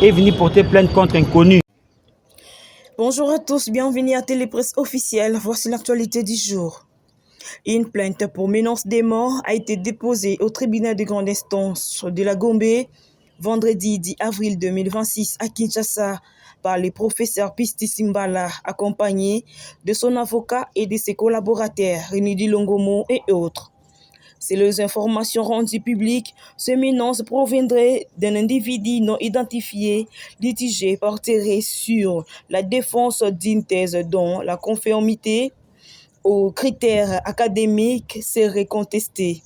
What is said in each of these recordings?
est venu porter plainte contre un connu. Bonjour à tous, bienvenue à Télépresse officielle. Voici l'actualité du jour. Une plainte pour menace des morts a été déposée au tribunal de grande instance de la Gombe vendredi 10 avril 2026 à Kinshasa par le professeur Pistis Simbala, accompagné de son avocat et de ses collaborateurs, Renidi Longomo et autres. C'est les informations rendues publiques, ces menaces proviendraient d'un individu non identifié litigé porterait sur la défense d'une thèse dont la conformité aux critères académiques serait contestée.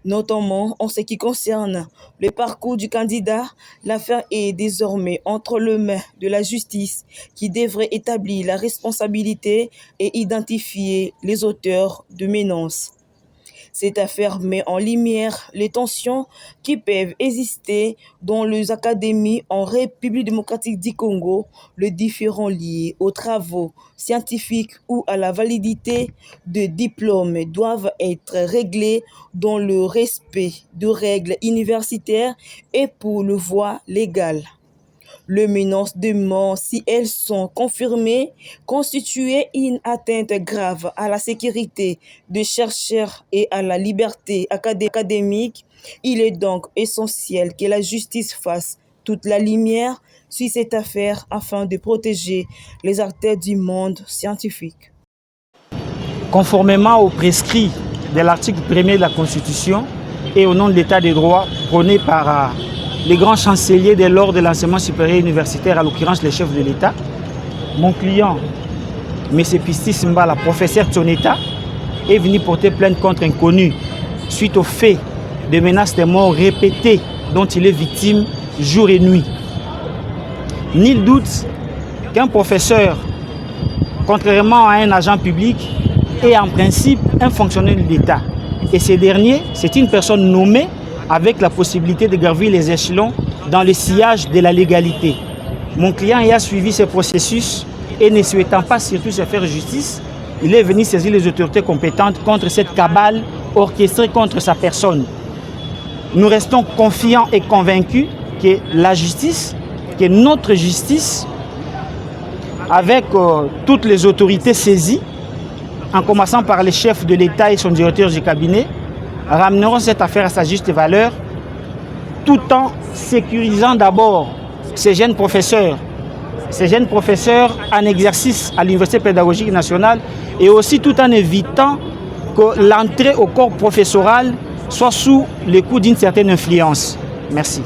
Notamment en ce qui concerne le parcours du candidat, l'affaire est désormais entre les mains de la justice qui devrait établir la responsabilité et identifier les auteurs de menaces. Cette affaire met en lumière les tensions qui peuvent exister dans les académies en République démocratique du Congo, les différends liés aux travaux scientifiques ou à la validité de diplômes doivent être réglés dans le respect de règles universitaires et pour le voie légale. Les menaces de mort, si elles sont confirmées, constituent une atteinte grave à la sécurité des chercheurs et à la liberté académique. Il est donc essentiel que la justice fasse toute la lumière sur cette affaire afin de protéger les acteurs du monde scientifique. Conformément aux prescrits de l'article 1er de la Constitution et au nom de l'État des droits prôné par les grands chanceliers de l'ordre de l'enseignement supérieur universitaire, à l'occurrence les chefs de l'État, mon client, M. Pistis Simbala, professeur de son État, est venu porter plainte contre un connu suite au fait de menaces de mort répétées dont il est victime jour et nuit. Nul doute qu'un professeur, contrairement à un agent public, est en principe un fonctionnaire de l'État. Et ce dernier, c'est une personne nommée avec la possibilité de gravir les échelons dans le sillage de la légalité. Mon client ayant suivi ce processus et ne souhaitant pas surtout se faire justice, il est venu saisir les autorités compétentes contre cette cabale orchestrée contre sa personne. Nous restons confiants et convaincus que la justice, que notre justice, avec toutes les autorités saisies, en commençant par les chefs de l'État et son directeur du cabinet, ramèneront cette affaire à sa juste valeur, tout en sécurisant d'abord ces jeunes professeurs en exercice à l'Université pédagogique nationale et aussi tout en évitant que l'entrée au corps professoral soit sous le coup d'une certaine influence. Merci.